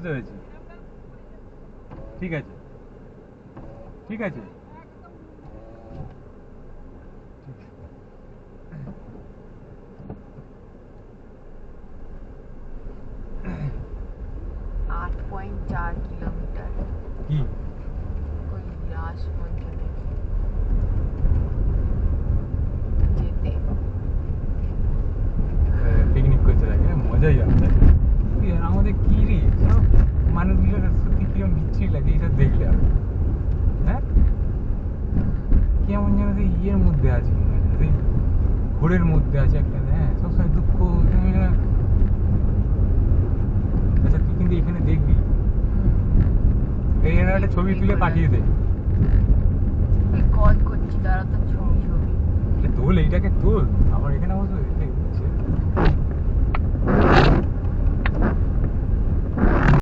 বুঝতে পেরেছি। ঠিক আছে, ঠিক আছে। 8.4 किलोमीटर কি कोई व्यास मंच देखी যেতে পিকনিক করতে থাকে, মজাই আসছে। আমাদের কি রে সব মানুষগুলো সত্যি কিরম বিচ্ছিরি লাগে এইসব দেখলে। হ্যাঁ, কেমন যেন সেই ইয়ের মধ্যে আছে, সেই ঘোরের মধ্যে আছে একটা। হ্যাঁ, সবসময় দুঃখ। আচ্ছা, তুই কিন্তু এখানে দেখবি, এই একটা ছবি তুলে পাঠিয়ে দে। কল করছি, তারা তো ছবি ছবি তোল, এইটাকে তোল। আবার এখানে বসে